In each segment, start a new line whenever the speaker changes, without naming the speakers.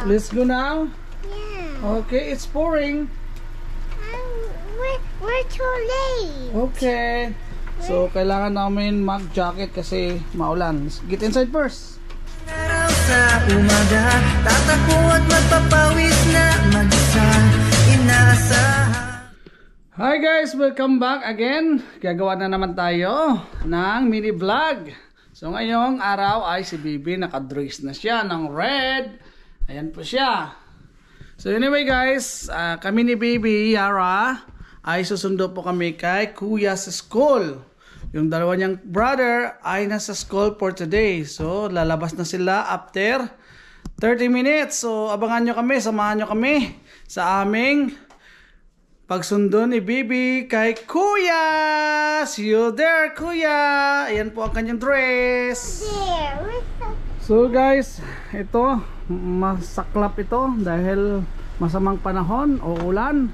Let's go now.
Yeah.
Okay, it's pouring.
We're too late.
Okay. So, kailangan namin mag-jacket kasi maulan. Get inside first.
Sa umaga, tatakbo at magpapawis na mag-isa, inaasahan.
Hi guys, welcome back again. Gagawa na naman tayo ng mini vlog. So ngayong araw ay si Bibi nakadress na siya ng red. Ayan po siya. So anyway guys, kami ni Bibi, Yara, ay susundo po kami kay Kuya sa school. Yung dalawa niyang brother ay nasa school for today. So lalabas na sila after 30 minutes. So abangan nyo kami, samahan nyo kami sa aming pagsundo ni Bibi kay Kuya. See you there, Kuya. Ayan po ang kanyang dress. So guys, ito masaklap ito dahil masamang panahon o ulan.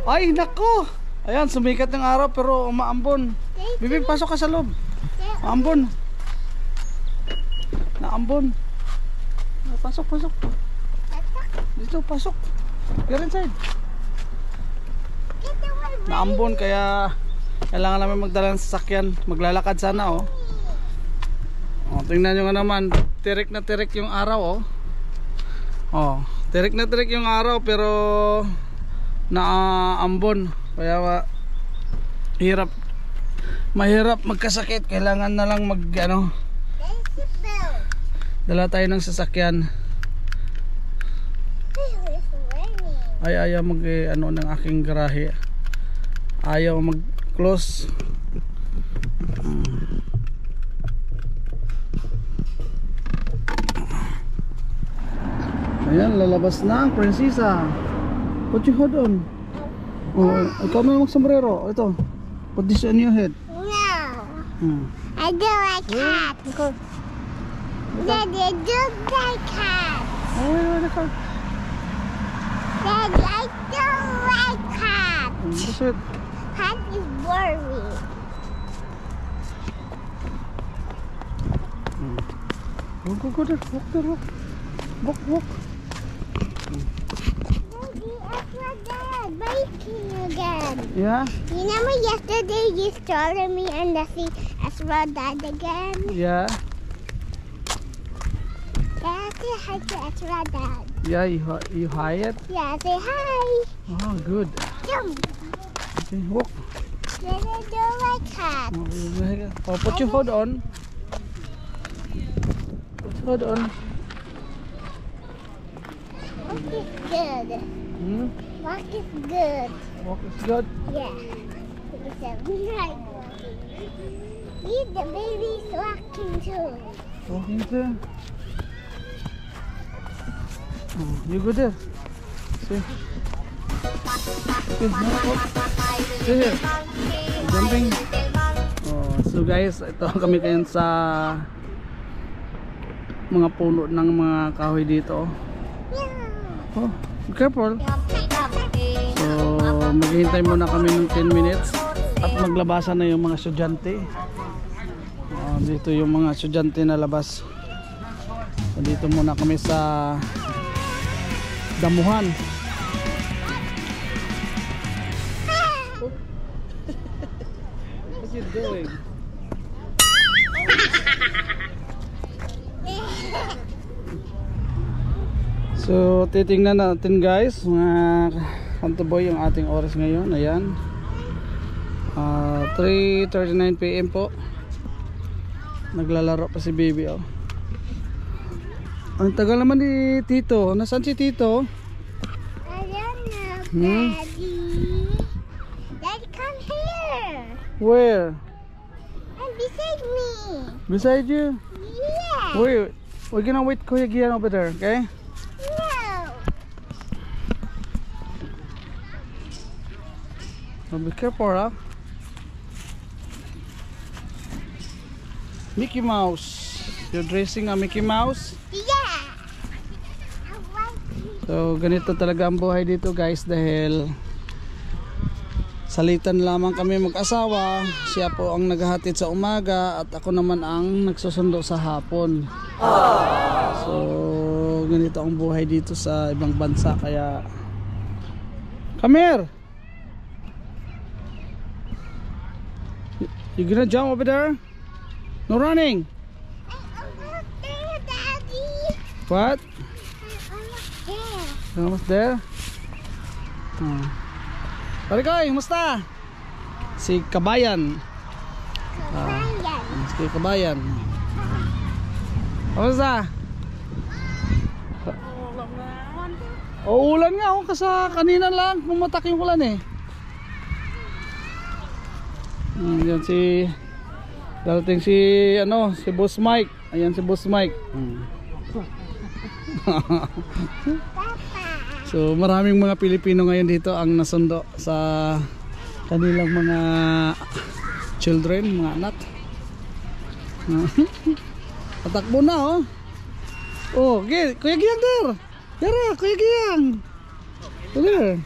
Ay nako, ayan sumikat ng araw pero umaambon. Bibi, pasok ka sa loob. Maambon. Naambon. Pasok. Dito, pasok. Get inside. Naambon kaya kailangan namin magdala ng sasakyan. Maglalakad sana oh. Oh, tingnan nyo nga naman, tirik na tirik yung araw oh. Oh, tirik na tirik yung araw pero naambon. Kaya mahirap magkasakit. Kailangan na lang dala tayo ng sasakyan. Ay ayaw ng aking garahe. Ayaw mag-close. Ayan, lalabas na ang prinsesa. Put your hood on. Oh, ikaw na mag-sombrero. Ito. Put this on your head.
No. I do like cats. Daddy, I do like cats.
Oh, wait, car.
Daddy, I don't like cats.
That's it.
Cat is boring.
Go there. Walk.
Daddy, I saw Dad biking again.
Yeah?
You remember yesterday you started me and the sea as well Dad again?
Yeah.
Yeah, say hi to Ezra Dad.
Yeah, you hired?
Yeah, say hi.
Oh, good.
Jump.
Okay, walk.
Daddy, I don't like cats.
Oh, put your hood on. Put your hood on.
Walk is good. Walk is good.
Walk is good.
Yeah. It's a night walking. See, the baby's walking too.
Walking too. Oh, you go there. See. Okay, now walk. See here. Jumping. Oh, so guys, ito kami kayon sa mga puno ng mga kahoy dito.
Yeah.
Oh, be careful. So, maghihintay muna kami ng 10 minutes at maglabasan na yung mga estudyante. Dito yung mga estudyante na labas. So, dito muna kami sa damuhan. What you doing? So titingnan natin guys mga kantoboy yung ating oras ngayon. Ayan 3:39 PM po. Naglalaro pa si Bibi oh. Ang tagal naman ni Tito. Nasaan si Tito?
I don't know, Daddy. Daddy, come here.
Where?
And beside me.
Beside you?
Yeah.
Wait, we're gonna wait Kuya Gian over there, okay? So be careful, huh? Mickey Mouse. You're dressing a Mickey Mouse?
Yeah. I like it.
So ganito talaga ang buhay dito guys dahil salitan lamang kami mag-asawa. Siya po ang naghahatid sa umaga at ako naman ang nagsusundo sa hapon. So ganito ang buhay dito sa ibang bansa, kaya come here. You gonna jump over there? No running.
There, Daddy.
What?
There.
Almost there? Parikoy, musta? Si Kabayan.
Kabayan.
Si Kabayan. Kamusta? Oh, ulan nga. Oh, kasi kanina lang pumatak yung ulan eh. Yan si darating si ano, si Boss Mike. Ayan si Boss Mike. So maraming mga Pilipino ngayon dito ang nasundo sa kanilang mga children, mga anak. Patakbo na oh. Oh, Kuya Giyang there. Tara, Kuya Giyang. There.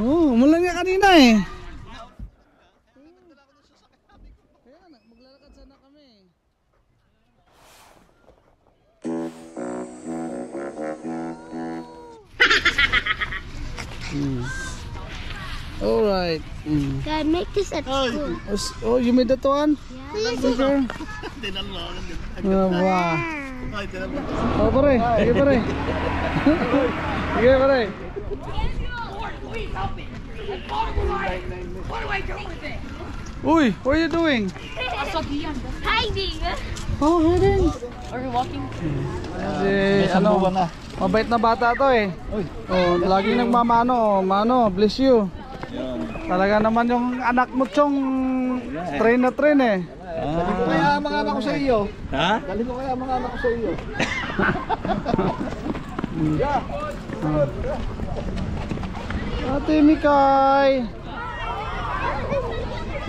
Oh, umulan nga kanina eh. Maglalakad sana kami. Alright.
God, make this at school.
Oh, you made that one?
Please.
Okay. Wow. Oh, pare. Sige, pare. Sige, pare. Uy, what are you doing?
Hiding.
Oh, hiding.
Are you walking?
Ano, mabait na bata to eh. Oh, laging nagmamano. Mano, bless you. Talaga naman yung anak mo Chong train na train eh.
Dali ko kaya mga anak ko sa iyo.
Ha?
Dali ko kaya mga anak ko sa iyo.
Ate Mikay.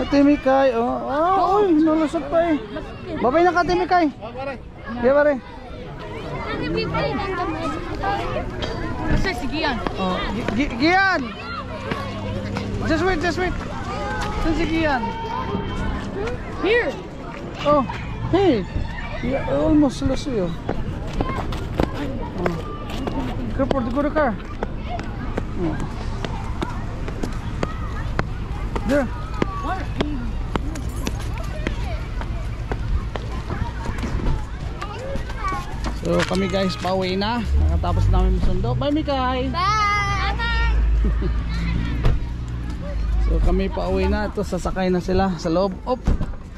Ate Mikay. Oh, uy, nalusot pa eh. Babay na ka Ate Mikay. Sige pare.
Kasi si Gian.
Oh, Gian. Just wait. Saan si Gian?
Here.
Oh, hey. Yeah, almost lost you. Careful, go to the car. Oh. There. So kami guys, pauwi na. Nakatapos namin masundo. Bye Mikay.
Bye.
So kami pauwi na. Ito sasakay na sila sa loob. Op.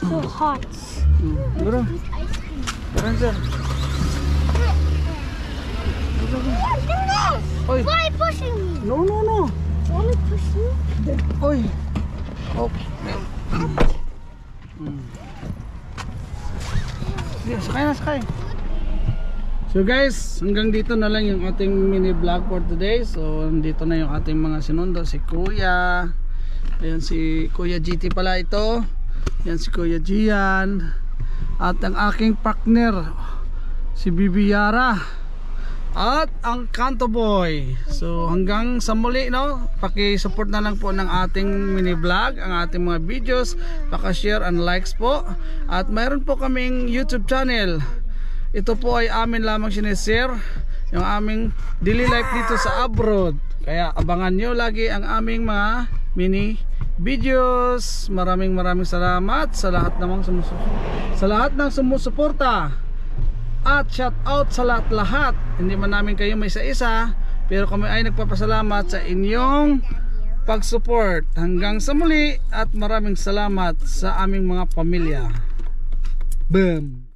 So hot.
Guro.
Ice cream.
Guro sir. Oy.
Why pushing me?
No.
Only push you?
Oy. Op. Sakay. So guys, hanggang dito na lang yung ating mini vlog for today. So dito na yung ating mga sinundo. Si Kuya. Ayan si Kuya GT pala ito. Ayan si Kuya Gian. At ang aking partner, si Bibi Yara. At ang Kanto Boy. So hanggang sa muli, no, paki-support na lang po ng ating mini vlog, ang ating mga videos, paka-share and likes po. At mayroon po kaming YouTube channel. Ito po ay amin lamang sinishare, yung aming daily life dito sa abroad. Kaya abangan nyo lagi ang aming mga mini videos. Maraming salamat sa lahat ng sumusuporta. At shout out sa lahat. Hindi man namin kayo may isa-isa, pero kami ay nagpapasalamat sa inyong pag-support. Hanggang sa muli at maraming salamat sa aming mga pamilya. Boom!